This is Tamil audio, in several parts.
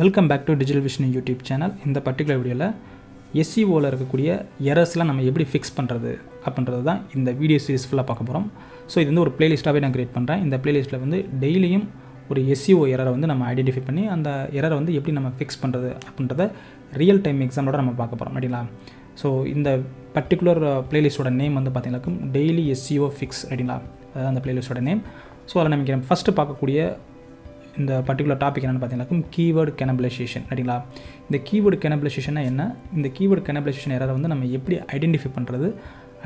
Welcome back to digital vision YouTube channel. இந்த பர்டிகுலர் வீடியோவில் எஸ்இஓவில் இருக்கக்கூடிய எரர்ஸ்லாம் நம்ம எப்படி ஃபிக்ஸ் பண்ணுறது அப்படின்றது தான் இந்த வீடியோ சீரிஸ் ஃபுல்லாக பார்க்க போகிறோம். ஸோ இது வந்து ஒரு பிளேலிஸ்ட்டாகவே நான் கிரியேட் பண்ணுறேன். இந்த பிளேலிஸ்ட்டில் வந்து டெய்லியும் ஒரு எஸ்இஓ எரரை வந்து நம்ம ஐடென்டிஃபை பண்ணி அந்த எரரை வந்து எப்படி நம்ம ஃபிக்ஸ் பண்ணுறது அப்படின்றத ரியல் டைம் எக்ஸாம்பிளோட நம்ம பார்க்க போகிறோம் அப்படிங்களா. ஸோ இந்த பர்டிகுலர் பிளேலிஸ்ட்டோட நேம் வந்து பார்த்தீங்கன்னாக்கும் டெய்லி எஸ்இஓ ஃபிக்ஸ் அப்படிங்களா, அதாவது அந்த பிளேலிஸ்ட்டோட நேம். ஸோ அதில் நம்ம ஃபஸ்ட்டு பார்க்கக்கூடிய இந்த பர்டிகுலர் டாபிக் என்னென்னு பார்த்தீங்கன்னாக்கும் கீவேர்டு கேனபிலைசேஷன் அப்படிங்களா. இந்த கீவேர்டு கேனபிலைசேஷன்னா என்ன, இந்த கீவேர்டு கேனபிலைசேஷன் எரரை வந்து நம்ம எப்படி ஐடென்டிஃபை பண்ணுறது,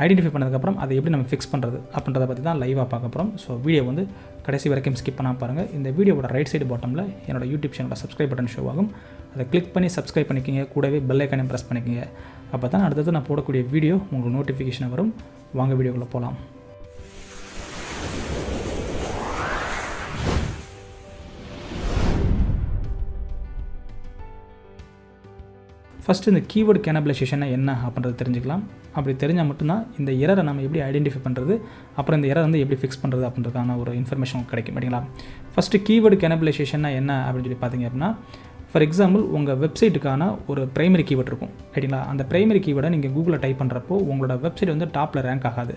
ஐடென்டிஃபை பண்ணதுக்கப்புறம் அதை எப்படி நம்ம ஃபிக்ஸ் பண்ணுறது அப்படின்றத பற்றி தான் லைவாக பார்க்க போகிறோம். ஸோ வீடியோ வந்து கடைசி வரைக்கும் ஸ்கிப் பண்ணால் பாருங்கள். இந்த வீடியோவோட ரைட் சைடு பாட்டமில் என்னோட யூடியூப் சேனலோட சப்ஸ்கிரைப் பட்டன் ஷோ ஆகும். அதை கிளிக் பண்ணி சப்ஸ்கிரைப் பண்ணிக்கோங்க, கூடவே பெல் ஐக்கானையும் ப்ரெஸ் பண்ணிக்கோங்க. அப்போ தான் அடுத்தது நான் போடக்கூடிய வீடியோ உங்களுக்கு நோட்டிஃபிகேஷன் வரும். வாங்க வீடியோக்குள்ளே போகலாம். ஃபஸ்ட்டு இந்த கீவேர்டு கேனபிலைசேஷன்னா என்ன அப்படின்றது தெரிஞ்சுக்கலாம். அப்படி தெரிஞ்சால் மட்டும்தான் இந்த எரரை நம்ம எப்படி ஐடென்டிஃபை பண்ணுறது, அப்புறம் இந்த எரர் வந்து எப்படி ஃபிக்ஸ் பண்ணுறது அப்படின்றதுக்கான ஒரு இன்ஃபர்மேஷன் கிடைக்கும் அப்படிங்களா. ஃபஸ்ட்டு கீவேர்டு கேனபிலைசேஷன்னா என்ன அப்படின்னு சொல்லி பார்த்தீங்க அப்படின்னா, ஃபார் எக்ஸாம்பிள் உங்கள் வெப்சைட்டுக்கான ஒரு ப்ரைமரி கீவேர்டு இருக்கும் அப்படிங்களா. அந்த ப்ரைமரி கீவேர்டை நீங்கள் கூகுளில் டைப் பண்ணுறப்போ உங்களோட வெப்சைட் வந்து டாப்பில் ரேங்க் ஆகாது.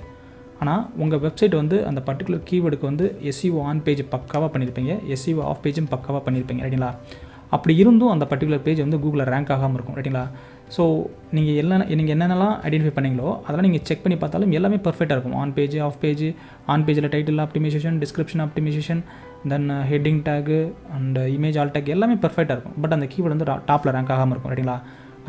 ஆனால் உங்கள் வெப்சைட் வந்து அந்த பர்டிகுலர் கீவேர்டுக்கு வந்து எஸ்இஓ ஆன் பேஜ் பக்காவாக பண்ணியிருப்பீங்க, எஸ்இஓ ஆஃப் பேஜும் பக்காவாக பண்ணியிருப்பீங்க அப்படிங்களா. அப்படி இருந்தும் அந்த பர்டிகுலர் பேஜ் வந்து கூகுளில் ரேங்க் ஆகாமல் இருக்கும் ரைட்டிங்களா. ஸோ நீங்கள் என்னென்னலாம் ஐடென்டிஃபை பண்ணீங்களோ அதெல்லாம் நீங்கள் செக் பண்ணி பார்த்தாலும் எல்லாமே பர்ஃபெக்டாக இருக்கும். On page, off page, on பேஜில் title optimization, description optimization, then heading tag and image alt tag எல்லாமே பர்ஃபெக்டாக இருக்கும். பட் அந்த கீவேர்டு வந்து டாப்பில் ரேங்க் ஆகாமல் இருக்கும் ரைட்டிங்களா.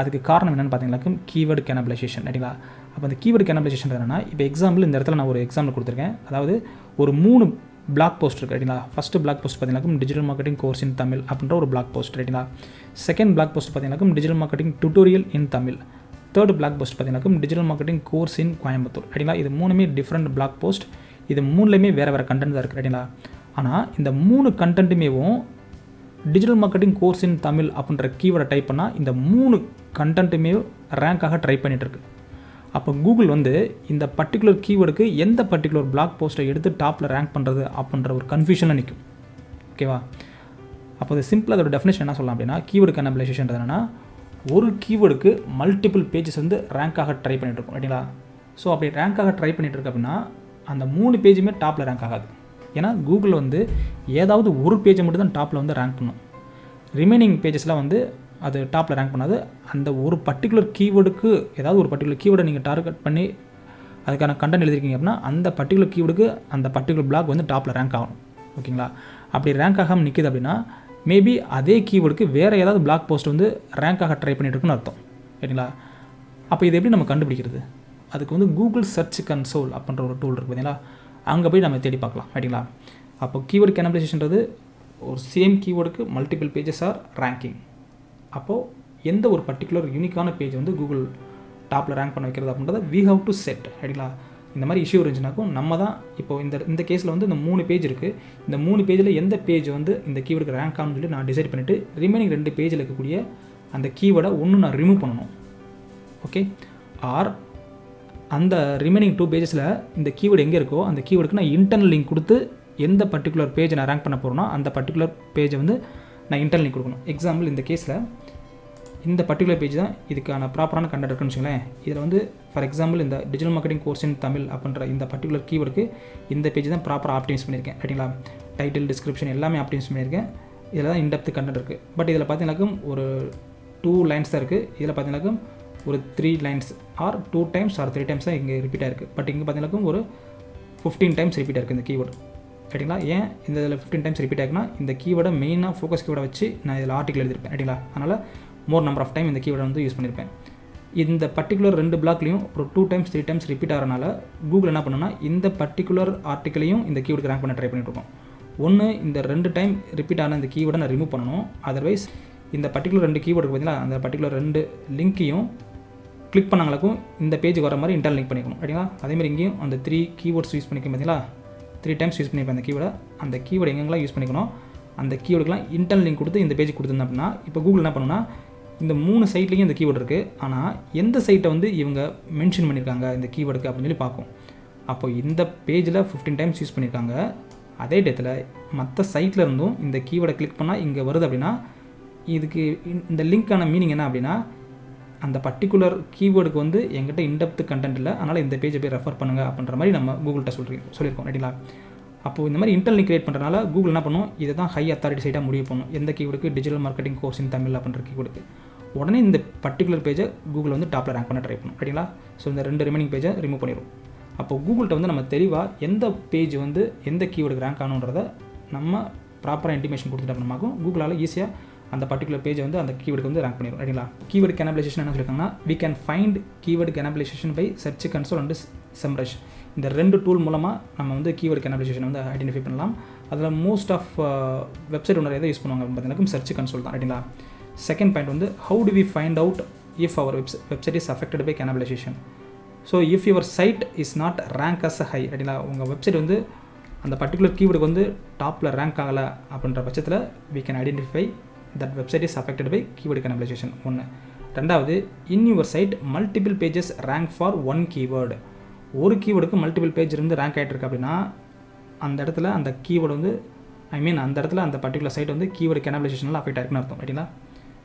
அதுக்கு காரணம் என்னென்னு பார்த்தீங்கன்னாக்கும் கீவேர்டு கேனபிலைசேஷன் ரைட்டிங்களா. அப்போ அந்த கீவேர்டு கேனபிலைசேஷன் என்னென்னா, இப்போ எக்ஸாம்பிள் இந்த இடத்துல நான் ஒரு எக்ஸாம்பிள் கொடுத்துருக்கேன். அதாவது ஒரு 3 பிளாக் போஸ்ட் இருக்குது ரைட்டிங்களா. ஃபஸ்ட்டு பிளாக் போஸ்ட் பார்த்தீங்கன்னாக்கும் digital marketing course in Tamil அப்படின்ற ஒரு பிளாக் போஸ்ட் ரைட்டிங்களா. செகண்ட் பிளாக் போஸ்ட் பார்த்தீங்கன்னாக்கும் digital marketing tutorial in Tamil. Third blog post பார்த்தீங்கன்னாக்கும் digital marketing course in Coimbatore ரைட்டிங்களா. இது 3மே டிஃப்ரெண்ட் பிளாக் போஸ்ட். இது 3லையுமே வேறு கண்டென்ட் தான் இருக்குது ரைட்டிங்களா. ஆனால் இந்த 3 கண்டென்ட்டுமேவும் digital marketing course in Tamil அப்படின்ற கீவேர்டை டைப் பண்ணால் இந்த 3 கண்டென்ட்டுமே ரேங்காக ட்ரை பண்ணிகிட்ருக்கு. அப்போ கூகுள் வந்து இந்த பர்டிகுலர் கீவேர்டுக்கு எந்த பர்டிகுலர் பிளாக் போஸ்ட்டை எடுத்து டாப்பில் ரேங்க் பண்ணுறது அப்படின்ற ஒரு கன்ஃபியூஷனில் நிற்கும். ஓகேவா. அப்போ அது சிம்பிளாக அதோட டெஃபினேஷன் என்ன சொல்லலாம் அப்படின்னா, கீவேர்டு கேனபிலைசேஷன் என்னன்னா, ஒரு கீவேர்டுக்கு மல்டிபிள் பேஜஸ் வந்து ரேங்காக ட்ரை பண்ணிட்டு இருக்கும் ரைட்டிங்களா. ஸோ அப்படி ரேங்காக ட்ரை பண்ணிட்டு இருக்கு அப்படின்னா அந்த 3 பேஜுமே டாப்பில் ரேங்க் ஆகாது. ஏன்னா கூகுள் வந்து ஏதாவது ஒரு பேஜை மட்டும் தான் டாப்பில் வந்து ரேங்க் பண்ணும். ரிமைனிங் பேஜஸ்லாம் வந்து அது டாப்பில் ரேங்க் பண்ணாது. அந்த ஒரு பர்டிகுலர் கீவேர்டுக்கு ஏதாவது ஒரு பர்டிகுலர் கீவேர்டை நீங்கள் டார்கெட் பண்ணி அதுக்கான கண்டென்ட் எழுதிருக்கீங்க அப்படின்னா அந்த பர்டிகுலர் கீவேர்டுக்கு அந்த பர்டிகுலர் பிளாக் வந்து டாப்பில் ரேங்க் ஆகணும். ஓகேங்களா. அப்படி ரேங்க் ஆகாமல் நிற்கிது அப்படின்னா மேபி அதே கீவேர்டுக்கு வேறு ஏதாவது பிளாக் போஸ்ட் வந்து ரேங்க் ஆக ட்ரை பண்ணிட்டு இருக்குன்னு அர்த்தம் சரிங்களா. அப்போ இது எப்படி நம்ம கண்டுபிடிக்கிறது, அதுக்கு வந்து கூகுள் சர்ச் கன்சோல் அப்படின்ற ஒரு டூல் இருக்குது பார்த்தீங்களா, அங்கே போய் நம்ம தேடி பார்க்கலாம் ரைட்டிங்களா. அப்போ கீவேர்டு கேனபிலைசேஷன்றது ஒரு சேம் கீவேர்டுக்கு மல்டிபிள் பேஜஸ் ஆர் ரேங்கிங். அப்போது எந்த ஒரு பர்டிகுலர் யூனிக்கான பேஜ் வந்து கூகுள் டாப்பில் ரேங்க் பண்ண வைக்கிறது அப்படின்றத வி ஹவ் டு செட் ரைட்டிங்களா. இந்த மாதிரி இஷ்யூ இருந்துச்சுனாக்கும் நம்ம தான் இப்போது இந்த கேஸில் வந்து இந்த 3 பேஜ் இருக்குது. இந்த 3 பேஜில் எந்த பேஜ் வந்து இந்த கீவேர்டுக்கு ரேங்க் ஆகும்னு சொல்லி நான் டிசைட் பண்ணிவிட்டு ரிமைனிங் 2 பேஜில் இருக்கக்கூடிய அந்த கீவேர்டை ஒன்று நான் ரிமூவ் பண்ணணும். ஓகே. ஆர் அந்த ரிமைனிங் 2 பேஜஸில் இந்த கீவேர்டு எங்கே இருக்கோ அந்த கீவேர்டுக்கு நான் இன்டர்னல் லிங்க் கொடுத்து எந்த பர்டிகுலர் பேஜை நான் ரேங்க் பண்ண போகிறேன்னா அந்த பர்டிகுலர் பேஜை வந்து நான் இன்டர்னல் லிங்க் கொடுக்கணும். எக்ஸாம்பிள் இந்த கேஸில் இந்த பர்டிகுலர் பேஜ் தான் இதுக்கான ப்ராப்பரான கண்டென்ட் இருக்குன்னு வச்சுங்களேன். இதில் வந்து ஃபார் எக்ஸாம்பிள் இந்த digital marketing course in Tamil அப்படின்ற இந்த பர்டிகுலர் கீவேர்டுக்கு இந்த பேஜ் தான் ப்ராப்பராக ஆப்டிமைஸ் பண்ணியிருக்கேன் ரைட்டிங்களா. டைட்டில், டிஸ்கிரிப்ஷன் எல்லாமே ஆப்டிமைஸ் பண்ணியிருக்கேன். இதில் தான் இன்டெப்த் கண்டென்ட் இருக்குது. பட் இதில் பார்த்தீங்கன்னாக்கும் ஒரு 2 லைன்ஸ் தான் இருக்குது. இதில் பார்த்தீங்கன்னாக்கும் ஒரு 3 lines or 2 times or 3 times தான் இங்கே ரிப்பீட் ஆகிருக்கு. பட் இங்கே பார்த்தீங்கன்னாக்கும் ஒரு 15 டைம்ஸ் ரிப்பீட் ஆகிருக்கு இந்த கீவேர்டு ரைட்டிங்களா. ஏன் இந்த இதில் 15 டைம்ஸ் ரிப்பீட் ஆகுனா இந்த கீவேர்டை மெயினாக ஃபோக்கஸ் கீவேர்டை வச்சு நான் இதில் ஆர்டிக்கல் எழுதியிருப்பேன் ரைட்டிங்களா. அதனால் மோர் நம்பர் ஆஃப் டைம் இந்த கீவேர்டை வந்து யூஸ் பண்ணியிருப்பேன். இந்த பர்டிகுலர் 2 பிளாக்லையும் ஒரு 2 டைம்ஸ் 3 டைம்ஸ் ரிப்பீட் ஆகிறனால கூகுள் என்ன பண்ணுன்னா இந்த பர்டிகுலர் ஆர்டிக்கலையும் இந்த கீவேர்டுக்கு ரேங்க் பண்ண ட்ரை பண்ணிட்டுருக்கோம். ஒன்று இந்த 2 டைம் ரிப்பீட் ஆன இந்த கீவேர்டை நான் ரிமூவ் பண்ணணும். அதர்வைஸ் இந்த பர்டிகுலர் 2 கீவேர்டு பார்த்தீங்களா, அந்த பர்டிகுலர் 2 லிங்க்கையும் கிளிக் பண்ணாங்களுக்கும் இந்த பேஜுக்கு வர மாதிரி இன்டர்னல் லிங்க் பண்ணிக்கணும் ரைட்டிங்களா. அதேமாதிரி இங்கேயும் அந்த 3 கீவேர்ட்ஸ் யூஸ் பண்ணிக்க பார்த்தீங்களா, 3 டைம்ஸ் யூஸ் பண்ணியிருப்பேன் அந்த கீவேர்டை. அந்த கீவேர்டு எங்கெங்கெல்லாம் யூஸ் பண்ணிக்கணும் அந்த கீவேர்டுக்கெலாம் இன்டர்னல் லிங்க் கொடுத்து இந்த பேஜுக்கு கொடுத்துருந்தேன் அப்படின்னா இப்போ கூகுள் என்ன பண்ணுன்னா இந்த 3 சைட்லேயும் இந்த கீவேர்டு இருக்குது. ஆனால் எந்த சைட்டை வந்து இவங்க மென்ஷன் பண்ணியிருக்காங்க இந்த கீவேர்டுக்கு அப்படின்னு சொல்லி பார்க்கும். அப்போ இந்த பேஜில் 15 டைம்ஸ் யூஸ் பண்ணியிருக்காங்க. அதே டேத்தில் மற்ற சைட்டில் இருந்தும் இந்த கீவேர்டை கிளிக் பண்ணால் இங்கே வருது அப்படின்னா இதுக்கு இந்த லிங்க்கான மீனிங் என்ன அப்படின்னா, அந்த பர்டிகுலர் கீவேர்டுக்கு வந்து எங்கிட்ட இன்டெப்த் கண்டென்ட் இல்லை, அதனால் இந்த பேஜை போய் ரெஃபர் பண்ணுங்கள் அப்படின்ற மாதிரி நம்ம கூகுள்கிட்ட சொல்லியிருக்கோம் ரைட்டுங்களா. அப்போது இந்த மாதிரி இன்டர்னல் கிரியேட் பண்ணுறதுனால கூகுள் என்ன பண்ணும், இதை தான் ஹை அத்தாரிட்டி சைட்டாக முடிவு பண்ணும். எந்த கீவேர்டுக்கு digital marketing course in Tamil அப்படின்ற கீவேர்டுக்கு உடனே இந்த பர்டிகுலர் பேஜை கூகுள் வந்து டாப்பில் ரேங்க் பண்ண ட்ரை பண்ணும் ரைட்டுங்களா. ஸோ இந்த 2 ரிமைனிங் பேஜை ரிமூவ் பண்ணிடும். அப்போது கூகுள்கிட்ட வந்து நம்ம தெளிவாக எந்த பேஜ் வந்து எந்த கீவேர்டுக்கு ரேங்க் ஆகணுன்றதை நம்ம ப்ராப்பராக இன்டிமேஷன் கொடுத்துட்டு அப்படின்னாக்கும் கூகுளால் ஈஸியாக அந்த பர்டிகுலர் பேஜை வந்து அந்த கீவேர்டுக்கு வந்து ரேங்க் பண்ணிடும் ரைட்டுங்களா. கீவேர்டு கேனபிலைசேஷன் என்ன சொல்லியிருக்காங்கன்னா, we can find keyword cannibalization by search console and SEMrush. இந்த 2 டூல் மூலமாக நம்ம வந்து கீவேர்டு கேனபிலைசேஷன் வந்து ஐடென்டிஃபை பண்ணலாம். அதில் மோஸ்ட் ஆஃப் வெப்சைட் ஒன்று எதை யூஸ் பண்ணுவாங்க பார்த்தீங்கன்னா சர்ச் கன்சோல் தான் ரைட்டுங்களா. செகண்ட் பாயிண்ட் வந்து how do we find out if our website is affected by cannibalization. So if your site is not rank as high ரைட்டுங்களா, உங்கள் வெப்சைட் வந்து அந்த பர்டிகுலர் கீவேர்டுக்கு வந்து டாப்பில் ரேங்க் ஆகலை அப்படின்ற பட்சத்தில் we can identify that website is affected by keyword cannibalization. ஒன்று. ரெண்டாவது, in your site multiple pages rank for one keyword. ஒரு கீவேர்டுக்கு மல்டிபிள் பேஜ் இருந்து ரேங்க் ஆகிட்டு இருக்கு அப்படின்னா அந்த இடத்துல அந்த கீவேர்டு வந்து அந்த இடத்துல அந்த பர்டிகுலர் சைட் வந்து கீவேர்டு கேனபிலைசேஷனில் அஃபெக்ட் ஆகிருக்குன்னு அர்த்தம் ரைட்டுங்களா.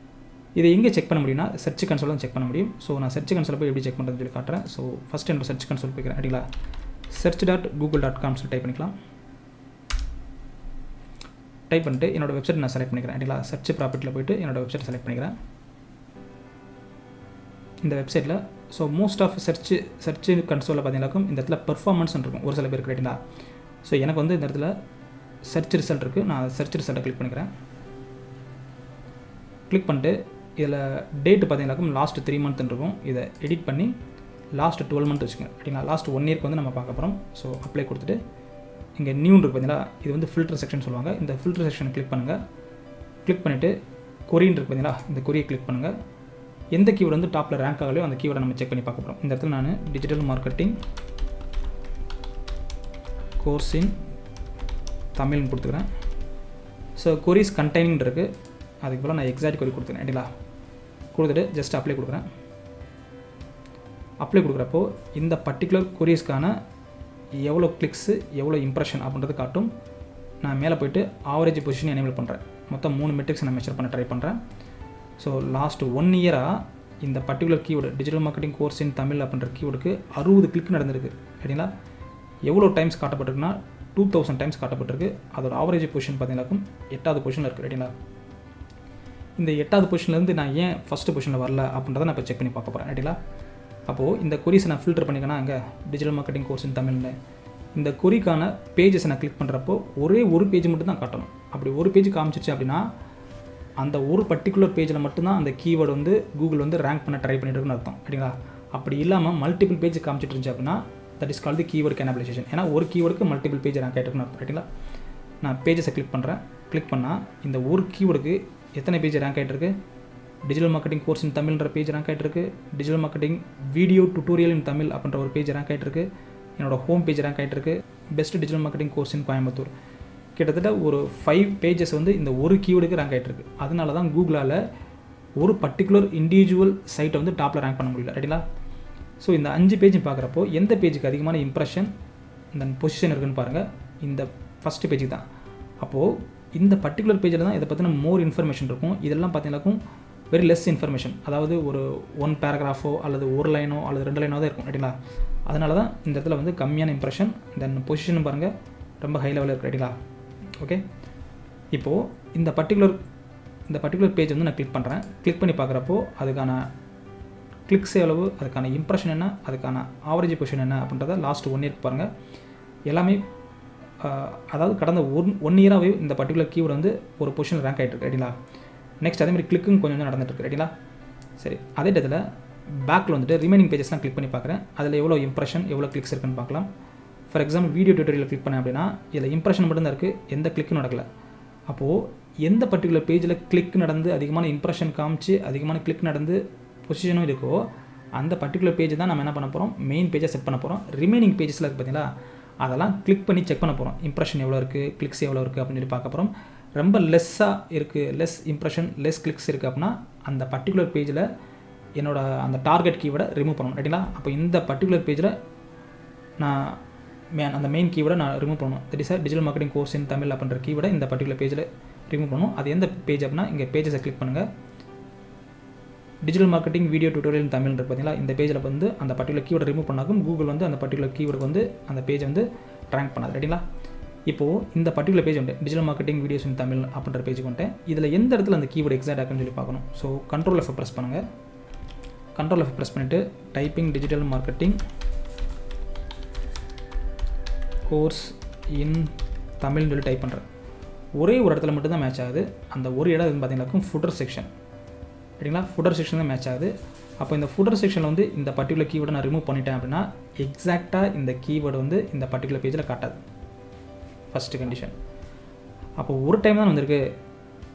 இதை எங்கே செக் பண்ண முடியும்னா சர்ச் கன்சோல் தான் செக் பண்ண முடியும். ஸோ நான் சர்ச் கன்சோல் போய் எப்படி செக் பண்ணுறதுன்னு சொல்லி காட்டுறேன். ஸோ ஃபஸ்ட் என்னோட சர்ச் கன்சோல் போய்க்கிறேன் ரைட்டுங்களா. search.google.com சொல்லி டைப் பண்ணிக்கலாம். டைப் பண்ணிட்டு என்னோட வெப்சைட் நான் செலக்ட் பண்ணிக்கிறேன் ரைட்டுங்களா. சர்ச் ப்ராப்பர்ட்டியில் போய்ட்டு என்னோட வெப்சைட் செலக்ட் பண்ணிக்கிறேன். இந்த வெப்சைட்டில் ஸோ மோஸ்ட் ஆஃப் சர்ச் கன்சோலில் பார்த்தீங்கன்னாக்கும் இந்த இடத்துல பெர்ஃபார்மன்ஸ் இருக்கும் ஒரு சில பேருக்கு ரைட்டுங்களா. ஸோ எனக்கு வந்து இந்த இடத்துல சர்ச் ரிசல்ட் இருக்குது. நான் சர்ச் ரிசல்ட்டை கிளிக் பண்ணிக்கிறேன். கிளிக் பண்ணிட்டு இதில் டேட்டு பார்த்தீங்கன்னாக்கும் லாஸ்ட் 3 மந்த் இருக்கும். இதை எடிட் பண்ணி லாஸ்ட் 12 மந்த் வச்சுக்கோங்க ரைட்டுங்களா. லாஸ்ட் 1 இயர்க்கு வந்து நம்ம பார்க்க போகிறோம். ஸோ அப்ளை கொடுத்துட்டு இங்கே நியூன்னு இருக்குது பார்த்தீங்களா, இது வந்து ஃபில்டர் செக்ஷன் சொல்லுவாங்க. இந்த ஃபில்டர் செக்ஷனை கிளிக் பண்ணுங்கள். கிளிக் பண்ணிவிட்டு கொரின்னு இருக்குது பார்த்தீங்களா, இந்த கொரியை கிளிக் பண்ணுங்கள். எந்த கீவேர்டு வந்து டாப்பில் ரேங்க் ஆகலையோ அந்த கீவேர்டை நம்ம செக் பண்ணி பார்க்க போகிறோம். இந்த இடத்துல நான் டிஜிட்டல் மார்க்கெட்டிங் கோர்ஸ் இன் தமிழ்னு கொடுத்துக்கிறேன். ஸோ கொரிஸ் கண்டெய்னிங் இருக்குது, அதுக்கு போல் நான் எக்ஸாக்ட் கொரி கொடுத்துக்கிறேன் ரைட்டுங்களா. கொடுத்துட்டு ஜஸ்ட் அப்ளை கொடுக்குறேன். அப்ளை கொடுக்குறப்போ இந்த பர்டிகுலர் கொரிஸ்க்கான எவ்வளோ கிளிக்ஸு எவ்வளோ இம்ப்ரெஷன் அப்படின்றது காட்டும். நான் மேலே போய்ட்டு ஆவரேஜ் பொசிஷன் எனேபிள் பண்ணுறேன். மொத்தம் 3 மெட்ரிக்ஸ் நான் மெஷர் பண்ண ட்ரை பண்ணுறேன். ஸோ லாஸ்ட் 1 இயராக இந்த particular keyword digital marketing course in Tamil அப்படின்ற கீவேர்டுக்கு 60 கிளிக் நடந்திருக்கு ரைட்டுங்களா. எவ்வளோ டைம்ஸ் காட்டப்பட்டிருக்குன்னா 2000 டைம்ஸ் காட்டப்பட்டிருக்கு. அதோட ஆவரேஜ் பொசிஷன் பார்த்தீங்கன்னாக்கும் 8வது பொசிஷனில் இருக்குது ரைட்டுங்களா. இந்த 8வது பொசிஷன்லேருந்து நான் ஏன் ஃபஸ்ட்டு பொசிஷனில் வரல அப்படின்றத நான் இப்போ செக் பண்ணி பார்க்க போகிறேன் ரைட்டுங்களா. அப்போது இந்த கொரிஸை நான் ஃபில்டர் பண்ணிக்கன்னா அங்கே டிஜிட்டல் மார்க்கெட்டிங் கோர்ஸ் இன் தமிழ்னு இந்த கொரிக்கான பேஜஸை நான் கிளிக் பண்ணுறப்போ ஒரே ஒரு பேஜ் மட்டும் தான் காட்டணும். அப்படி ஒரு பேஜ் காமிச்சிச்சு அப்படின்னா அந்த ஒரு பர்டிகுலர் பேஜில் மட்டும்தான் அந்த கீவேர்டு வந்து கூகுள் வந்து ரேங்க் பண்ண ட்ரை பண்ணிட்டு இருக்குன்னு அர்த்தம் ரைட்டுங்களா. அப்படி இல்லாமல் மல்டிபிள் பேஜ் காமிச்சிட்டு இருந்துச்சு அப்படின்னா that is called the keyword cannibalization. ஏன்னா ஒரு கீவேர்டுக்கு மல்டிபிள் பேஜ் ரேங்க் ஆகிட்டு இருக்குன்னு அர்த்தம் ரைட்டுங்களா. நான் பேஜஸை கிளிக் பண்ணுறேன். கிளிக் பண்ணால் இந்த ஒரு கீவேர்டுக்கு எத்தனை பேஜ் ரேங்க் ஆகிட்டு இருக்கு, டிஜிட்டல் மார்க்கெட்டிங் கோர்ஸ் இன் தமிழ்ன்ற பேஜ் ரேங்க் ஆகிட்டு இருக்கு, digital marketing video tutorial in Tamil அப்படின்ற ஒரு பேஜ் ரேங்க் ஆகிட்டு இருக்கு, என்னோட ஹோம் பேஜ் ரேங்க் ஆகிட்டு இருக்கு, best digital marketing course in Coimbatore. கிட்டத்தட்ட ஒரு 5 பேஜஸ் வந்து இந்த ஒரு கீவேர்டுக்கு ரேங்க் ஆகிட்டு இருக்கு. அதனால தான் கூகுளால் ஒரு பர்டிகுலர் இண்டிவிஜுவல் சைட்டை வந்து டாப்பில் ரேங்க் பண்ண முடியல ரைட்டுங்களா. ஸோ இந்த 5 பேஜ் பார்க்குறப்போ எந்த பேஜுக்கு அதிகமான இம்ப்ரெஷன் இந்த பொசிஷன் இருக்குன்னு பாருங்கள், இந்த ஃபஸ்ட்டு பேஜுக்கு தான். அப்போது இந்த பர்டிகுலர் பேஜில் தான் இதை பற்றின மோர் இன்ஃபர்மேஷன் இருக்கும். இதெல்லாம் பார்த்தீங்கன்னாக்கும் வெரி லெஸ் இன்ஃபர்மேஷன், அதாவது ஒரு 1 பேராகிராஃபோ அல்லது 1 லைனோ அல்லது 2 லைனோ தான் இருக்கும் ரைட்டுங்களா. அதனால தான் இந்த இடத்துல வந்து கம்மியான இம்ப்ரெஷன். தென் பொசிஷன் பாருங்கள் ரொம்ப ஹை லெவலில் இருக்குது ரைட்டுங்களா. ஓகே, இப்போது இந்த பர்டிகுலர் பேஜ் வந்து நான் கிளிக் பண்ணுறேன். கிளிக் பண்ணி பார்க்குறப்போ அதுக்கான கிளிக்ஸ் எவ்வளவு, அதுக்கான இம்ப்ரெஷன் என்ன, அதுக்கான ஆவரேஜ் பொசிஷன் என்ன அப்படின்றத லாஸ்ட் 1 இயர்க்கு பாருங்கள். எல்லாமே அதாவது கடந்த 1 இயராகவே இந்த பர்டிகுலர் கீவேர்டு வந்து ஒரு பொசிஷன் ரேங்க் ஆகிட்டு இருக்கு ரைட்டுங்களா. நெக்ஸ்ட் அதேமாதிரி கிளிக்கும் கொஞ்சம் நடந்துட்டுருக்கு ரைட்டுங்களா. சரி, அதே இடத்துல பேக்கில் வந்துட்டு ரிமைனிங் பேஜஸ்லாம் கிளிக் பண்ணி பார்க்குறேன். அதில் எவ்வளோ இம்ப்ரெஷன் எவ்வளோ கிளிக்ஸ் இருக்குன்னு பார்க்கலாம். For example video tutorial click பண்ணேன் அப்படின்னா இதில் இம்ப்ரெஷன் மட்டும் தான் இருக்குது, எந்த கிளிக்கும் நடக்கலை. அப்போது எந்த பர்டிகுலர் பேஜில் கிளிக் நடந்து அதிகமான இம்ப்ரெஷன் காமிச்சு அதிகமான கிளிக் நடந்து பொசிஷனும் இருக்கோ அந்த பர்டிகுலர் பேஜ் தான் நம்ம என்ன பண்ண போகிறோம், மெயின் பேஜை செட் பண்ண போகிறோம். ரிமைனிங் பேஜஸில் இருக்குது பார்த்தீங்களா, அதெல்லாம் கிளிக் பண்ணி செக் பண்ண போகிறோம். இம்ப்ரெஷன் எவ்வளோ இருக்குது, கிளிக்ஸ் எவ்வளோ இருக்குது அப்படின்னு சொல்லி பார்க்க போகிறோம். ரொம்ப லெஸ்ஸாக இருக்குது, லெஸ் இம்ப்ரெஷன் லெஸ் கிளிக்ஸ் இருக்குது அப்படின்னா அந்த பர்டிகுலர் பேஜில் என்னோட அந்த டார்கெட் கீவேர்டை ரிமூவ் பண்ணணும் ரைட்டுங்களா. அப்போ இந்த பர்டிகுலர் பேஜில் நான் அந்த மெயின் கீவேர்டை நான் ரிமூவ் பண்ணணும். That is digital marketing course in Tamil அப்படின்ற கீவேர்டை இந்த பர்டிகுலர் பேஜில் ரிமூவ் பண்ணணும். அது எந்த பேஜ் அப்படின்னா இங்கே பேஜஸை கிளிக் பண்ணுங்கள். Digital marketing video tutorial Tamil இருக்குது பார்த்தீங்களா, இந்த பேஜில் வந்து அந்த பர்டிகுலர் கீவேர்டை ரிமூவ் பண்ணாக்கும் கூகுள் வந்து அந்த பர்டிகுலர் கீவேர்டுக்கு வந்து அந்த பேஜை வந்து ரேங்க் பண்ணாது. ரைட்டுங்களா? இப்போது இந்த பர்டிகுலர் பேஜ் வந்து டிஜிட்டல் மார்க்கெட்டிங் வீடியோஸ் இன் தமிழ் அப்படின்ற பேஜுக்கு வந்துட்டேன். இதில் எந்த இடத்துல அந்த கீவேர்டு எக்ஸாக்ட் ஆகுன்னு சொல்லி பார்க்கணும். ஸோ கண்ட்ரோல் எஃப் ப்ரெஸ் பண்ணுங்கள். கண்ட்ரோல் எஃப் ப்ரெஸ் பண்ணிவிட்டு டைப்பிங் டிஜிட்டல் மார்க்கெட்டிங் கோர்ஸ் இன் தமிழ்னு சொல்லி டைப் பண்ணுறேன். ஒரே ஒரு இடத்துல மட்டும்தான் மேட்ச் ஆகுது. அந்த ஒரு இடம் பார்த்தீங்கன்னாக்கும் ஃபுட்டர் செக்ஷன். சரிங்களா? ஃபுட்டர் செக்ஷன் தான் மேட்ச் ஆகுது. அப்போ இந்த ஃபுட்டர் செக்ஷனில் வந்து இந்த பர்டிகுலர் கீவேர்டை நான் ரிமூவ் பண்ணிட்டேன் அப்படின்னா எக்ஸாக்டாக இந்த கீவேர்டு வந்து இந்த பர்டிகுலர் பேஜில் காட்டாது. First condition. அப்போ ஒரு டைம் தான் வந்திருக்கு.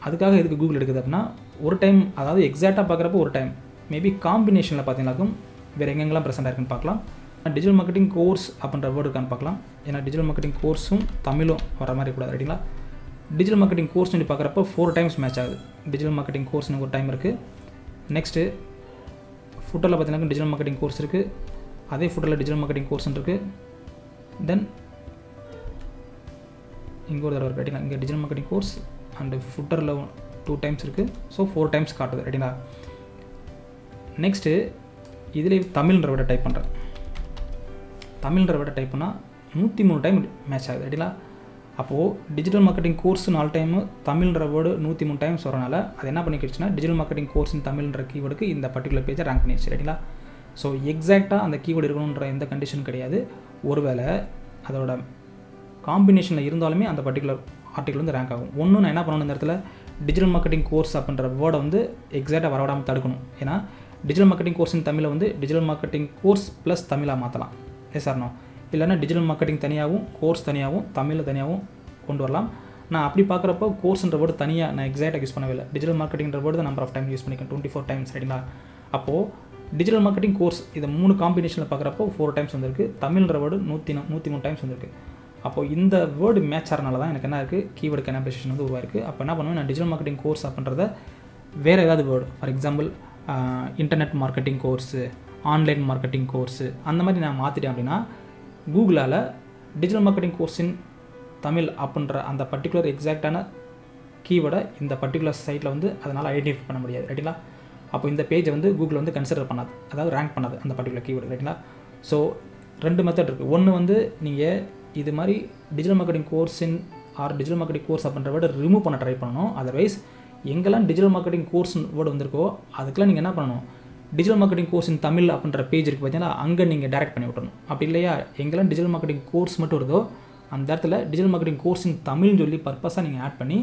அதுக்காக எதுக்கு கூகுள் எடுக்குது அப்படின்னா ஒரு டைம், அதாவது எக்ஸாக்டாக பார்க்குறப்போ ஒரு டைம், மேபி காம்பினேஷனில் பார்த்தீங்கன்னாக்கும் வேறு எங்கெங்கெல்லாம் ப்ரெசென்ட் இருக்குன்னு பார்க்கலாம். டிஜிட்டல் மார்க்கெட்டிங் கோர்ஸ் அப்படின்ற வேர்டு இருக்கான்னு பார்க்கலாம். ஏன்னா டிஜிட்டல் மார்க்கெட்டிங் கோர்ஸும் தமிழும் வர மாதிரி கூடாது. ரைட்டுங்களா? டிஜிட்டல் மார்க்கெட்டிங் கோர்ஸ் சொல்லி பார்க்குறப்போ 4 டைம்ஸ் மேட்ச் ஆகுது. டிஜிட்டல் மார்க்கெட்டிங் கோர்ஸ்னு ஒரு டைம் இருக்குது. நெக்ஸ்ட்டு ஃபுட்டரில் பார்த்தீங்கன்னா டிஜிட்டல் மார்க்கெட்டிங் கோர்ஸ் இருக்குது. அதே ஃபுட்டரில் டிஜிட்டல் மார்க்கெட்டிங் கோர்ஸ்னு இருக்குது. தென் இங்கே ஒரு தடவை இருக்குது. ரைட்டிங்களா? இங்கே டிஜிட்டல் மார்க்கெட்டிங் கோர்ஸ் அண்டு ஃபுட்டரில் 2 டைம்ஸ் இருக்குது. ஸோ 4 டைம்ஸ் காட்டுது. ரைட்டிங்களா? நெக்ஸ்ட்டு இதில் தமிழ்ன்ற விட டைப் பண்ணுறேன். தமிழ்ன்ற விட டைப் பண்ணால் 103 டைம் மேட்ச் ஆகுது. ரைட்டிங்களா? அப்போது டிஜிட்டல் மார்க்கெட்டிங் கோர்ஸ் 4 டைமு, தமிழ்ன்ற வேர்டு 103 டைம்ஸ் வரனால அது என்ன பண்ணிக்கிடுச்சுன்னா டிஜிட்டல் மார்க்கெட்டிங் கோர்ஸின் தமிழ்ன்ற கீவேர்டுக்கு இந்த பர்டிகுலர் பேஜை ரேங்க் பண்ணிடுச்சு. ரைட்டிங்களா? ஸோ எக்ஸாக்டாக அந்த கீவேர்டு இருக்கணுன்ற எந்த கண்டிஷன் கிடையாது. ஒருவேளை அதோட காம்பினேஷனில் இருந்தாலுமே அந்த பர்டிகுலர் ஆர்டிகல் வந்து ரேங்க் ஆகும். ஒன்று நான் என்ன பண்ணணும், இந்த இடத்துல டிஜிட்டல் மார்க்கெட்டிங் கோர்ஸ் அப்படின்ற வேர்டை வந்து எக்ஸாக்டாக வரவிடாமல் தடுக்கணும். ஏன்னா டிஜிட்டல் மார்க்கெட்டிங் கோர்ஸின் தமிழை வந்து டிஜிட்டல் மார்க்கெட்டிங் கோர்ஸ் ப்ளஸ் தமிழாக மாற்றலாம். சார்னோ இல்லைன்னா டிஜிட்டல் மார்க்கெட்டிங் தனியாகவும் கோர்ஸ் தனியாகவும் தமிழில் தனியாகவும் கொண்டு வரலாம். நான் அப்படி பார்க்குறப்போ கோர்ஸ்ன்ற வேர்டு தனியாக நான் எக்ஸாக்டாக யூஸ் பண்ணவே இல்லை. டிஜிட்டல் மார்க்கெட்டிங்கிற வேர்டு தான் நம்பர் ஆஃப் டைம் யூஸ் பண்ணிக்கேன், 24 டைம்ஸ். ரைட்டிங்களா? அப்போது டிஜிட்டல் மார்க்கெட்டிங் கோர்ஸ் இதை 3 காம்பினேஷனில் பார்க்குறப்போ 4 டைம்ஸ் வந்திருக்கு. தமிழ்ன்ற வேர்டு 103 டைம்ஸ் வந்திருக்கு. அப்போது இந்த வேர்டு மேட்ச் ஆகிறனால தான் எனக்கு என்ன இருக்குது, கீவேர்டு கேனபிலைசேஷன் வந்து உருவாயிருக்கு. அப்போ என்ன பண்ணுவேன், நான் டிஜிட்டல் மார்க்கெட்டிங் கோர்ஸ் அப்படின்றத வேறு ஏதாவது word, for example internet marketing course, online marketing course, அந்த மாதிரி நான் மாற்றிட்டேன் அப்படின்னா கூகுளால் டிஜிட்டல் மார்க்கெட்டிங் கோர்ஸின் தமிழ் அப்படின்ற அந்த பர்டிகுலர் எக்ஸாக்டான கீவேர்டை இந்த பர்டிகுலர் சைட்டில் வந்து அதனால் ஐடென்டிஃபை பண்ண முடியாது. ரைட்டிங்களா? அப்போ இந்த பேஜை வந்து கூகுள் வந்து கன்சிடர் பண்ணாது, அதாவது ரேங்க் பண்ணாது அந்த பர்டிகுலர் கீவேர்டு. ரைட்டிங்களா? ஸோ 2 மெத்தட் இருக்குது. ஒன்று வந்து நீங்கள் இது மாதிரி டிஜிட்டல் மார்க்கெட்டிங் கோர்ஸின் ஆர் டிஜிட்டல் மார்க்கெட்டிங் கோர்ஸ் அப்படின்ற வேர்டை ரிமூவ் பண்ண ட்ரை பண்ணணும். அதர்வைஸ் எங்கெல்லாம் டிஜிட்டல் மார்க்கெட்டிங் கோர்ஸ் வேர்டு வந்திருக்கோ அதுக்கெல்லாம் நீங்கள் என்ன பண்ணணும், digital marketing course in Tamil அப்படின்ற பேஜ் இருக்குது பார்த்தீங்கன்னா, அங்கே நீங்கள் டேரெக்ட் பண்ணி விட்டணும். அப்படி இல்லையா, எங்கெல்லாம் டிஜிட்டல் மார்க்கெட்டிங் கோர்ஸ் மட்டும் வருதோ அந்த இடத்துல டிஜிட்டல் மார்க்கெட்டிங் கோர்ஸ் இன் தமிழ்னு சொல்லி பர்பஸாக நீங்கள் ஆட் பண்ணி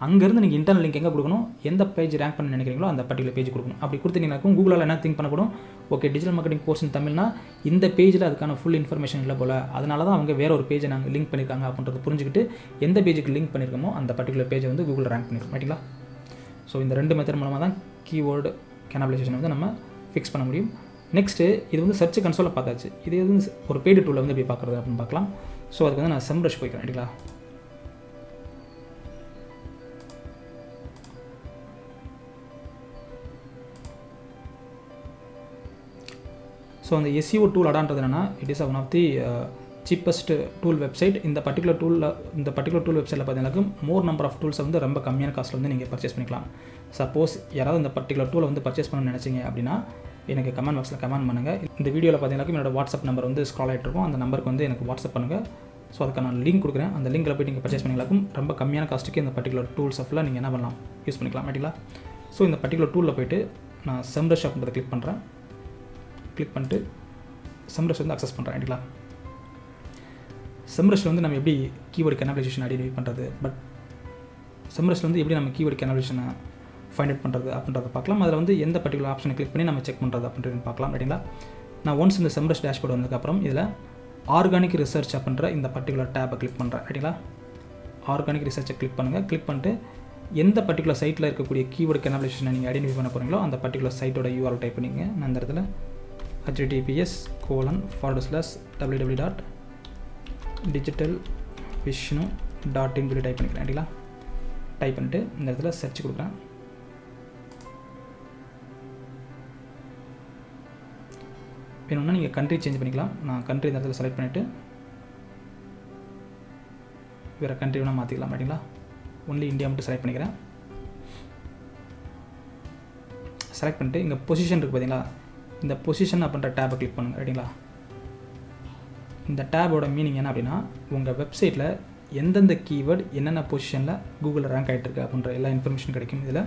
அங்கேருந்து நீங்கள் இன்டர்னல் லிங்க் எங்கே கொடுக்கணும், எந்த பேஜ் ரேங்க் பண்ண நினைக்கிறீங்களோ அந்த பர்டிகுலர் பேஜ் கொடுக்கணும். அப்படி கொடுத்தீங்கன்னாக்கும் கூகுளால் என்ன திங்க் பண்ணப்படும், okay digital marketing course in தமிழ்னா இந்த பேஜில் அதுக்கான ஃபுல் இன்ஃபர்மேஷன் இல்லை போல், அதனால தான் அவங்க வேறு ஒரு பேஜை நாங்கள் லிங்க் பண்ணியிருக்காங்க அப்படின்றது புரிஞ்சுக்கிட்டு எந்த பேஜுக்கு லிங்க் பண்ணியிருக்கோமோ அந்த பர்டிகுலர் பேஜை வந்து கூகுள் ரேங்க் பண்ணியிருக்கோம். ரைட்டிங்களா? ஸோ இந்த 2 மெத்தட் மூலமாக தான் கீவேர்டு கேனபிலைசேஷன் வந்து நம்ம ஃபிக்ஸ் பண்ண முடியும். நெக்ஸ்ட்டு இது வந்து சர்ச் கன்சோலில் பார்த்தாச்சு. இது வந்து ஒரு பெய்டு டூலில் வந்து எப்படி பார்க்குறது அப்படின்னு பார்க்கலாம். ஸோ அதுக்கு வந்து நான் செம்ரஷ் போய்க்கிறேன். ரைட்டிங்களா? ஸோ அந்த SEO டூல் அடான்றது என்னென்னா, it is one of the cheapest tool website. இந்த பர்டிகுலர் டூல் வெப்சைட்டில் பார்த்தீங்கன்னாக்கு மோர் நம்பர் ஆஃப் டூல்ஸை வந்து ரொம்ப கம்மியான காஸ்ட்டில் வந்து நீங்கள் பர்ச்சேஸ் பண்ணிக்கலாம். சப்போஸ் யாராவது இந்த பர்டிகுலர் டூலை வந்து பர்ச்சேஸ் பண்ணணும்னு நினச்சிங்க அப்படின்னா எனக்கு கமெண்ட் பாக்ஸில் கமெண்ட் பண்ணுங்கள். இந்த வீடியோவில் பார்த்தீங்கன்னா என்னோட வாட்ஸ்அப் நம்பர் வந்து ஸ்க்ரால் ஆகிட்டு இருக்கும். அந்த நம்பருக்கு வந்து எனக்கு வாட்ஸ்அப் பண்ணுங்கள். ஸோ அதுக்கான லிங்க் கொடுக்குறேன். அந்த லிங்கில் போய் நீங்கள் பர்ச்சேஸ் பண்ணிங்களாக்கும் ரொம்ப கம்மியான காஸ்ட்டுக்கு இந்த பர்டிகுலர் டூல்ஸ் ஆஃப்லாம் நீங்கள் என்ன பண்ணலாம், யூஸ் பண்ணிக்கலாம். ரைட்டிங்களா? ஸோ இந்த பர்டிகுலர் டூலில் போய்ட்டு நான் செம்ரஷ் அப்படின்றத கிளிக் பண்ணுறேன். கிளிக் பண்ணிட்டு செம்ரஷ் வந்து அக்சஸ் பண்ணுறேன். ரைட்டிங்களா? செம்ரஷில் வந்து நம்ம எப்படி கீவேர்டு கேனபிலைசேஷன் ஐடென்டிஃபை பண்ணுறது, பட் செம்ரஷில் வந்து எப்படி நம்ம கீவேர்டு கேனபிலைசேஷனை ஃபைண்ட் அவுட் பண்ணுறது அப்படின்றத பார்க்கலாம். அதில் வந்து எந்த பர்டிகுலர் ஆப்ஷனை கிளிக் பண்ணி நம்ம செக் பண்ணுறது அப்படின்றது பார்க்கலாம். ரைட்டிங்களா? நான் ஒன்ஸ் இந்த செம்ரஷ் டேஷ்போர்டு வந்ததுக்கப்புறம் இதில் ஆர்கானிக் ரிசர்ச் அப்படின்ற இந்த பர்டிகுலர் டேப்பை கிளிக் பண்ணுறேன். ரைட்டிங்களா? ஆர்கானிக் ரிசர்ச்சை கிளிக் பண்ணுங்கள். கிளிக் பண்ணிட்டு எந்த பர்டிகுலர் சைட்டில் இருக்கக்கூடிய கீவேர்டு கேனபிலைசேஷனை நீங்கள் ஐடென்டிஃபை பண்ண போகிறீங்களோ அந்த பர்டிகுலர் சைட்டோட URL டைப் பண்ணிங்க. நான் இந்த இடத்துல https://www.digitalvishnu.in சொல்லி டைப் பண்ணிக்கிறேன். ரைட்டிங்களா? டைப் பண்ணிட்டு இந்த இடத்துல சர்ச் கொடுக்குறேன். வேணும்னா நீங்கள் கண்ட்ரி சேஞ்ச் பண்ணிக்கலாம். நான் கண்ட்ரி இந்த இடத்துல செலக்ட் பண்ணிவிட்டு வேறு கண்ட்ரி வேணால் மாற்றிக்கலாம். ரைட்டிங்களா? ஒன்லி இந்தியா மட்டும் செலக்ட் பண்ணிக்கிறேன். செலக்ட் பண்ணிட்டு இங்கே பொசிஷன் இருக்குது பார்த்தீங்களா, இந்த பொசிஷன் அப்படின்ற டேபை கிளிக் பண்ணுங்கள். ரைட்டுங்களா? இந்த டேபோட மீனிங் என்ன அப்படின்னா, உங்கள் வெப்சைட்டில் எந்தெந்த கீவேர்டு என்னென்ன பொசிஷனில் கூகுளில் ரேங்க் ஆகிட்டுருக்கு அப்படின்ற எல்லா இன்ஃபர்மேஷன் கிடைக்கும். இதில்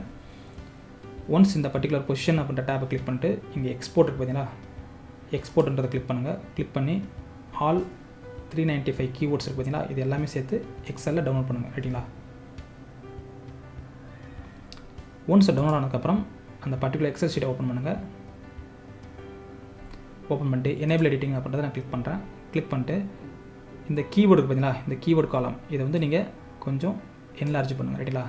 ஒன்ஸ் இந்த பர்டிகுலர் பொசிஷன் அப்படின்ற டேபை கிளிக் பண்ணிட்டு இங்கே எக்ஸ்போர்ட் இருக்குது பார்த்தீங்களா, எக்ஸ்போர்ட்ன்றதை கிளிக் பண்ணுங்கள். கிளிக் பண்ணி ஆல் 395 கீவேர்ட்ஸ் இருக்குது பார்த்தீங்களா, இது எல்லாமே சேர்த்து எக்ஸலில் டவுன்லோட் பண்ணுங்கள். ரைட்டுங்களா? ஒன்ஸ் டவுன்லோட் ஆனதுக்கப்புறம் அந்த பர்டிகுலர் எக்ஸல் ஷீட்டை ஓப்பன் பண்ணுங்கள். ஓப்பன் பண்ணிட்டு எனேபிள் எடிட்டிங் அப்படின்றத நான் கிளிக் பண்ணுறேன். கிளிக் பண்ணிட்டு இந்த கீவேர்டு இருக்குது பார்த்தீங்களா, இந்த கீவேர்டு காலம் இதை வந்து நீங்கள் கொஞ்சம் என்லார்ஜ் பண்ணுங்கள். ரைட்டுங்களா?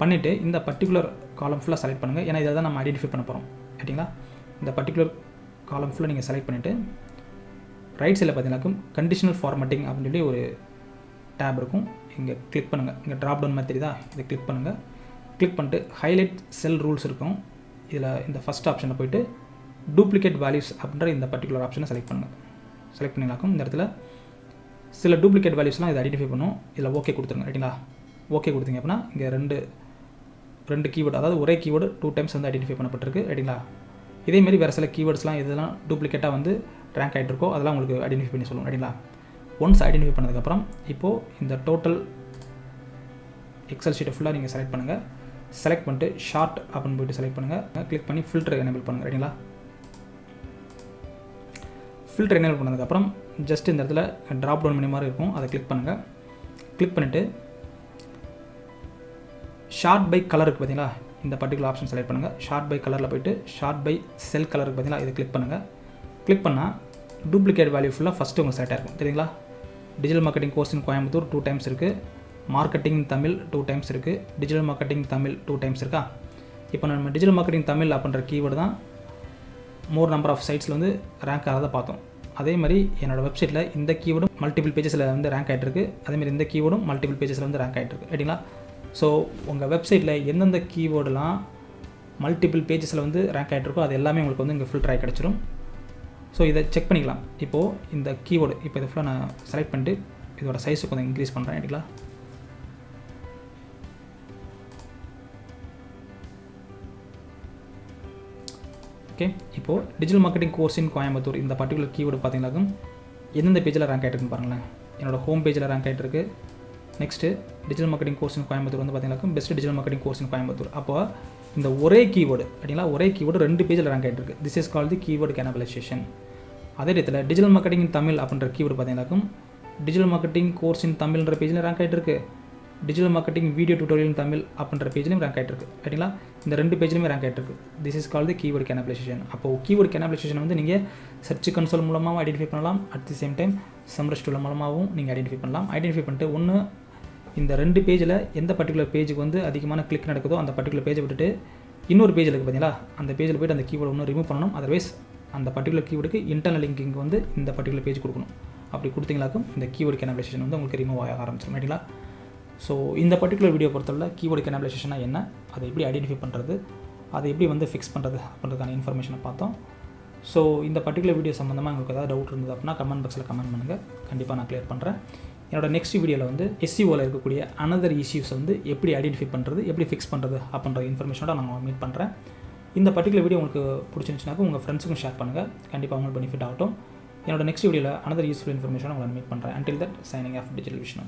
பண்ணிவிட்டு இந்த பர்டிகுலர் காலம் ஃபுல்லாக செலக்ட் பண்ணுங்கள். ஏன்னா இதை தான் நம்ம ஐடென்டிஃபை பண்ண போகிறோம். ரைட்டுங்களா? இந்த பர்டிகுலர் காலம் ஃபுல்லாக நீங்கள் செலக்ட் பண்ணிவிட்டு ரைட் சைடில் பார்த்தீங்கன்னாக்கும் கண்டிஷனல் ஃபார்மேட்டிங் அப்படின்னு சொல்லி ஒரு டேப் இருக்கும். இங்கே கிளிக் பண்ணுங்கள். இங்கே ட்ராப் டவுன் மாதிரி தெரியுதா, இதை கிளிக் பண்ணுங்கள். கிளிக் பண்ணிட்டு ஹைலைட் செல் ரூல்ஸ் இருக்கும். இதில் இந்த ஃபஸ்ட் ஆப்ஷனில் போய்ட்டு டூப்ளிகேட் வேல்யூஸ் அப்படின்ற இந்த பர்டிகுலர் ஆப்ஷனை செலக்ட் பண்ணுங்கள். செலக்ட் பண்ணிங்களாக்கும் இந்த இடத்துல சில டூப்ளிகேட் வேல்யூஸ்லாம் இதை ஐடென்டிஃபை பண்ணும். இதில் ஓகே கொடுத்துருங்க. ரைட்டுங்களா? ஓகே கொடுத்தீங்க அப்படின்னா இங்கே ரெண்டு கீவேர்டு, அதாவது ஒரே கீவேர்டு 2 டைம்ஸ் வந்து ஐடென்டிஃபை பண்ணப்பட்டிருக்கு. ரைட்டுங்களா? இதேமாரி வேறு சில கீவேர்ட்ஸ்லாம் இதெல்லாம் டூப்ளிகேட்டாக வந்து ரேங்க் ஆகிட்டு இருக்கோ அதெல்லாம் உங்களுக்கு ஐடென்டிஃபை பண்ணி சொல்லுவோம். ரைட்டுங்களா? ஒன்ஸ் ஐடென்டிஃபை பண்ணதுக்கப்புறம் இப்போது இந்த டோட்டல் எக்ஸல் ஷீட்டை ஃபுல்லாக நீங்கள் செலக்ட் பண்ணுங்கள். செலக்ட் பண்ணிட்டு ஷார்ட் அப்படின்னு போய்ட்டு செலக்ட் பண்ணுங்கள். கிளிக் பண்ணி ஃபில்டர் எனேபிள் பண்ணுங்கள். ரைட்டுங்களா? ஃபில்டர் எனேபிள் பண்ணதுக்கப்புறம் ஜஸ்ட் இந்த இடத்துல ட்ராப் டவுன் மெனு மாதிரி இருக்கும், அதை கிளிக் பண்ணுங்கள். கிளிக் பண்ணிவிட்டு ஷார்ட் பை கலர் இருக்குது பார்த்தீங்களா, இந்த பர்டிகுலர் ஆப்ஷன் செலக்ட் பண்ணுங்கள். ஷார்ட் பை கலரில் போய்ட்டு ஷார்ட் பை செல் கலர் இருக்குது பார்த்தீங்களா, இதை கிளிக் பண்ணுங்கள். கிளிக் பண்ணால் டூப்ளிகேட் வேல்யூ ஃபுல்லாக ஃபஸ்ட்டு உங்களுக்கு செலக்ட் ஆகிருக்கும். தெரியுங்களா? Digital marketing course in Coimbatore 2 times இருக்குது, மார்க்கெட்டிங் தமிழ் 2 டைம்ஸ் இருக்குது, டிஜிட்டல் மார்க்கெட்டிங் தமிழ் 2 டைம்ஸ் இருக்கா. இப்போ நம்ம டிஜிட்டல் மார்க்கெட்டிங் தமிழ் அப்படின்ற கீவேர்டு தான் மோர் நம்பர் ஆஃப் சைட்ஸில் வந்து ரேங்க் ஆகிறத பார்த்தோம். அதே மாதிரி என்னோடய வெப்சைட்டில் இந்த கீவேர்டும் மல்டிபிள் பேஜஸில் வந்து ரேங்க் ஆகிட்டுருக்கு. அதேமாதிரி இந்த கீவேர்டும் மல்டிபிள் பேஜஸில் வந்து ரேங்க் ஆகிட்டுருக்கு. ரைட்டுங்களா? ஸோ உங்கள் வெப்சைட்டில் எந்தெந்த கீவேர்டெலாம் மல்டிபிள் பேஜஸில் வந்து ரேங்க் ஆகிட்டுருக்கோ அது எல்லாமே உங்களுக்கு வந்து இங்கே ஃபில்டர் ஆகி கிடச்சிரும். ஸோ இதை செக் பண்ணிக்கலாம். இப்போது இந்த கீவேர்டு இப்போ இதை ஃபுல்லாக நான் செலக்ட் பண்ணிட்டு இதோட சைஸை கொஞ்சம் இன்க்ரீஸ் பண்ணுறேன். ரைட்டுங்களா? ஓகே, இப்போது digital marketing course in Coimbatore இந்த பர்டிகுலர் கீவேர்டு பார்த்தீங்கன்னாக்கும் எந்தெந்த பேஜில் ரேங்க் ஆகிட்டுருக்குன்னு பாருங்களேன். என்னோட ஹோம் பேஜில் ரேங்க் ஆகிட்டுருக்கு. Next digital marketing course in Coimbatore வந்து பார்த்தீங்கன்னாக்கும் best digital marketing course in Coimbatore. அப்போ இந்த ஒரே கீவேர்டு அப்படிங்களா, ஒரே கீவேர்டு 2 பேஜில் ரேங்க் ஆகிட்டுருக்கு. This is called the keyword cannibalization. அதே இடத்துல டிஜிட்டல் மார்க்கெட்டிங் இன் தமிழ் அப்படின்ற கீவேர்டு பார்த்தீங்கன்னாக்கும் டிஜிட்டல் மார்க்கெட்டிங் கோர்ஸ் இன் தமிழ்ன்ற பேஜில் ரேங்க் ஆகிட்டுருக்கு. Digital marketing video tutorial Tamil அப்படின்ற பேஜ்லையும் ரேங்க் ஆகிட்டுருக்கு. ரைட்டுங்களா? இந்த 2 பேஜ்லையுமே ரேங்க் ஆகிட்டுருக்கு. This is called the keyword cannibalization. அப்போது கீவேர்டு கேனபலைசேஷன் வந்து நீங்கள் சர்ச் கன்சோல் மூலமாகவும் ஐடென்டிஃபை பண்ணலாம். At the same time SEMrush tool மூலமாகவும் நீங்கள் ஐடென்டிஃபை பண்ணலாம். ஐடென்டிஃபை பண்ணிட்டு ஒன்று இந்த 2 பேஜில் எந்த பர்டிகுலர் பேஜுக்கு வந்து அதிகமான கிளிக் நடக்குதோ அந்த பர்டிகுலர் பேஜை விட்டுட்டு இன்னொரு பேஜில் இருக்குது பார்த்தீங்களா, அந்த பேஜில் போய்ட்டு அந்த கீவேர்டு ஒன்று ரிமூவ் பண்ணணும். அதர்வைஸ் அந்த பர்டிகுலர் கீவேர்டுக்கு இன்டர்னல் லிங்கிங் வந்து இந்த பர்டிகுலர் பேஜ் கொடுக்கணும். அப்படி கொடுத்தீங்களாக்கும் இந்த கீவேர்டு கேனபலைசேஷன் வந்து உங்களுக்கு ரிமூவ் ஆக ஆரம்பிச்சிடும். ரைட்டுங்களா? ஸோ இந்த பர்டிகுலர் வீடியோ பொறுத்தவரை கீவேர்டு கேனபலைசேஷனா என்ன, அதை எப்படி ஐடென்டிஃபை பண்ணுறது, அதை எப்படி வந்து ஃபிக்ஸ் பண்ணுறது அப்படின்றதுக்கான இன்ஃபர்மேஷனை பார்த்தோம். ஸோ இந்த பர்டிகுலர் வீடியோ சம்மந்தமாக உங்களுக்கு ஏதாவது டவுட் இருந்தது அப்படின்னா கமெண்ட் பாக்ஸில் கமெண்ட் பண்ணுங்கள். கண்டிப்பாக நான் கிளியர் பண்ணுறேன். என்னோட நெக்ஸ்ட் வீடியோவில் வந்து SEOவில் இருக்கக்கூடிய அனதர் இஷ்யூஸ் வந்து எப்படி ஐடென்டிஃபை பண்ணுறது, எப்படி ஃபிக்ஸ் பண்ணுறது அப்படின்ற இன்ஃபர்மேஷனோட நான் மீட் பண்ணுறேன். இந்த பர்டிகுலர் வீடியோ உங்களுக்கு பிடிச்சிருந்துச்சுனாக்கும் உங்கள் ஃப்ரெண்ட்ஸுக்கும் ஷேர் பண்ணுங்கள். கண்டிப்பாக உங்களுக்கு பெனிஃபிட் ஆகட்டும். என்னோட நெக்ஸ்ட் வீடியோவில் அனதர் யூஸ்ஃபுல் இன்ஃபர்மேஷனை உங்களை மீட் பண்ணுறேன். Until that, signing off, Digital Vishnu.